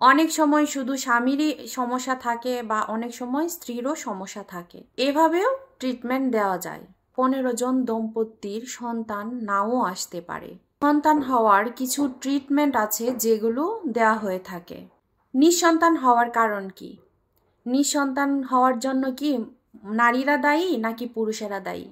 অনেক সময় শুধু স্বামীরই সমস্যা থাকে বা অনেক সময় স্ত্রীরও সমস্যা থাকে। এভাবেও ট্রিটমেন্ট দেওয়া যায়। 15 জন দম্পতির সন্তান নাও আসতে পারে। সন্তান হওয়ার কিছু ট্রিটমেন্ট আছে যেগুলো দেওয়া হয়ে থাকে। নিঃসন্তান হওয়ার কারণ কি? নিঃসন্তান হওয়ার জন্য কি নারীরা দায়ী নাকি পুরুষেরা দায়ী?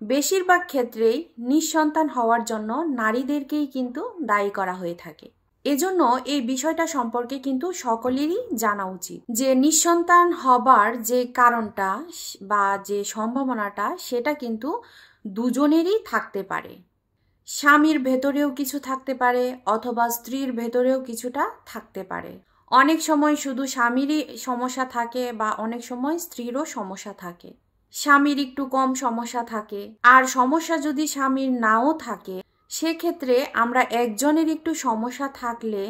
বেশিরভাগ ক্ষেত্রেই নিঃসন্তান হওয়ার জন্য নারীদেরকেই কিন্তু দায়ী করা হয়ে থাকে। এজন্য এই বিষয়টা সম্পর্কে কিন্তু সকলেরই জানা উচিত যে নিঃসন্তান হবার যে কারণটা বা যে সম্ভাবনাটা সেটা কিন্তু দুজনেরই থাকতে পারে। স্বামীর ভেতরেও কিছু থাকতে পারে অথবা স্ত্রীর ভেতরেও কিছুটা থাকতে পারে। অনেক সময় শুধু স্বামীরই সমস্যা থাকে বা অনেক সময় স্ত্রীরও সমস্যা থাকে। স্বামীর একটু কম সমস্যা থাকে, আর সমস্যা যদি স্বামীর নাও থাকে সেক্ষেত্রে আমরা একজনের একটু সমস্যা থাকলে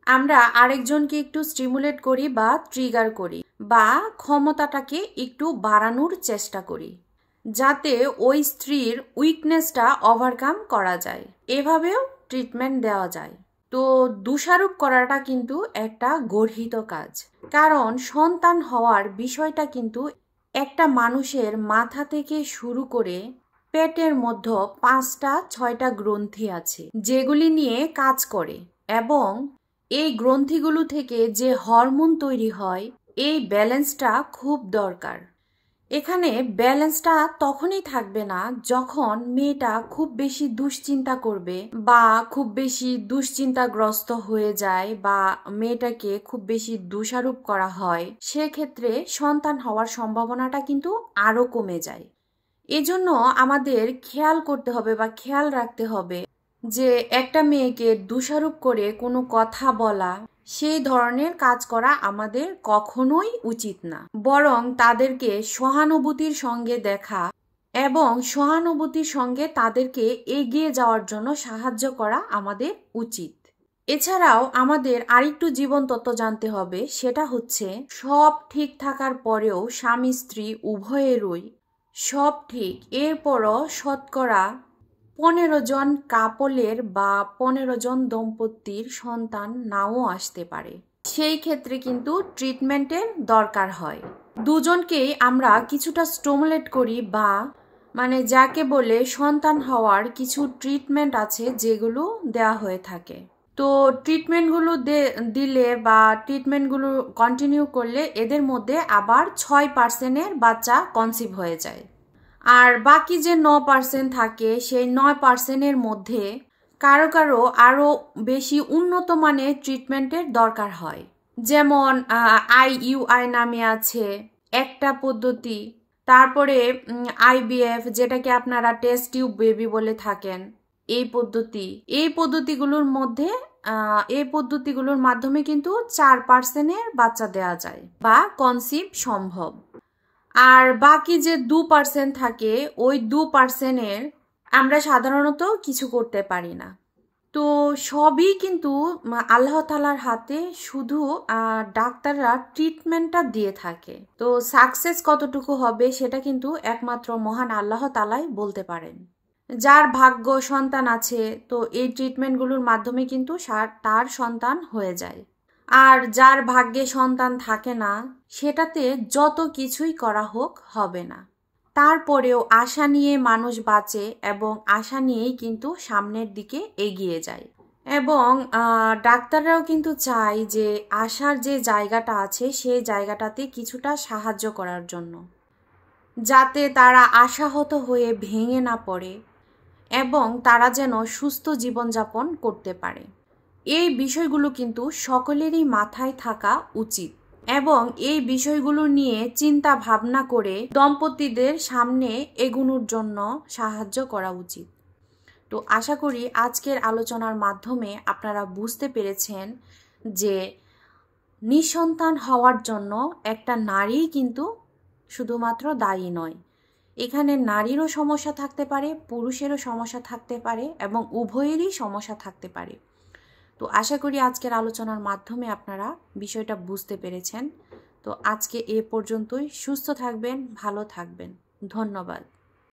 আমরা আরেকজনকে একটু স্টিমুলেট করি বা ট্রিগার করি বা ক্ষমতাটাকে একটু বাড়ানোর চেষ্টা করি যাতে ওই স্ত্রীর উইকনেসটা ওভারকাম করা যায়। এভাবেও ট্রিটমেন্ট দেওয়া যায়। তো দোষারোপ করাটা কিন্তু একটা গর্হিত কাজ, কারণ সন্তান হওয়ার বিষয়টা কিন্তু একটা মানুষের মাথা থেকে শুরু করে পেটের মধ্যে 5টা-6টা গ্রন্থি আছে যেগুলি নিয়ে কাজ করে, এবং এই গ্রন্থিগুলো থেকে যে হরমোন তৈরি হয় এই ব্যালেন্সটা খুব দরকার। এখানে ব্যালেন্সটা তখনই থাকবে না যখন মেয়েটা খুব বেশি দুশ্চিন্তা করবে বা খুব বেশি দুশ্চিন্তাগ্রস্ত হয়ে যায় বা মেয়েটাকে খুব বেশি দোষারোপ করা হয়, সেক্ষেত্রে সন্তান হওয়ার সম্ভাবনাটা কিন্তু আরো কমে যায়। এজন্য আমাদের খেয়াল করতে হবে বা খেয়াল রাখতে হবে যে একটা মেয়েকে দোষারোপ করে কোনো কথা বলা, সেই ধরনের কাজ করা আমাদের কখনোই উচিত না। বরং তাদেরকে সহানুভূতির সঙ্গে দেখা এবং সহানুভূতির সঙ্গে তাদেরকে এগিয়ে যাওয়ার জন্য সাহায্য করা আমাদের উচিত। এছাড়াও আমাদের আরেকটু জীবন তত্ত্ব জানতে হবে, সেটা হচ্ছে সব ঠিক থাকার পরেও স্বামী স্ত্রী উভয়েরই সব ঠিক, এরপরও শতকরা 15 জন কাপলের বা 15 জন দম্পতির সন্তান নাও আসতে পারে। সেই ক্ষেত্রে কিন্তু ট্রিটমেন্টের দরকার হয়। দুজনকেই আমরা কিছুটা স্টিমুলেট করি বা যাকে বলে সন্তান হওয়ার কিছু ট্রিটমেন্ট আছে যেগুলো দেওয়া হয়ে থাকে। তো ট্রিটমেন্টগুলো দিলে বা ট্রিটমেন্টগুলো কন্টিনিউ করলে এদের মধ্যে আবার 6% বাচ্চা কনসিভ হয়ে যায়। আর বাকি যে 9% থাকে সেই 9%-এর মধ্যে কারো কারো আরো বেশি উন্নত মানের ট্রিটমেন্টের দরকার হয়। যেমন IUI নামে আছে একটা পদ্ধতি, তারপরে IVF যেটাকে আপনারা টেস্ট টিউব বেবি বলে থাকেন, এই পদ্ধতিগুলোর মধ্যে এই পদ্ধতিগুলোর মাধ্যমে কিন্তু 4%-এর বাচ্চা দেওয়া যায় বা কনসিভ সম্ভব। আর বাকি যে 2% থাকে ওই 2%-এর আমরা সাধারণত কিছু করতে পারি না। তো সবই কিন্তু আল্লাহ তাআলার হাতে, শুধু ডাক্তাররা ট্রিটমেন্টটা দিয়ে থাকে। তো সাকসেস কতটুকু হবে সেটা কিন্তু একমাত্র মহান আল্লাহ তাআলাই বলতে পারেন। যার ভাগ্য সন্তান আছে তো এই ট্রিটমেন্টগুলোর মাধ্যমে কিন্তু তার সন্তান হয়ে যায়, আর যার ভাগ্যে সন্তান থাকে না সেটাতে যত কিছুই করা হোক হবে না। তারপরেও আশা নিয়ে মানুষ বাঁচে এবং আশা নিয়েই কিন্তু সামনের দিকে এগিয়ে যায়। এবং ডাক্তাররাও কিন্তু চায় যে আশার যে জায়গাটা আছে সেই জায়গাটাতে কিছুটা সাহায্য করার জন্য, যাতে তারা আশাহত হয়ে ভেঙে না পড়ে এবং তারা যেন সুস্থ জীবনযাপন করতে পারে। এই বিষয়গুলো কিন্তু সকলেরই মাথায় থাকা উচিত এবং এই বিষয়গুলো নিয়ে চিন্তা ভাবনা করে দম্পতিদের সামনে এগোনোর জন্য সাহায্য করা উচিত। তো আশা করি আজকের আলোচনার মাধ্যমে আপনারা বুঝতে পেরেছেন যে নিঃসন্তান হওয়ার জন্য একটা নারী কিন্তু শুধুমাত্র দায়ী নয়। এখানে নারীরও সমস্যা থাকতে পারে, পুরুষেরও সমস্যা থাকতে পারে এবং উভয়েরই সমস্যা থাকতে পারে। তো আশা করি আজকের আলোচনার মাধ্যমে আপনারা বিষয়টা বুঝতে পেরেছেন। তো আজকে এ পর্যন্তই। সুস্থ থাকবেন, ভালো থাকবেন। ধন্যবাদ।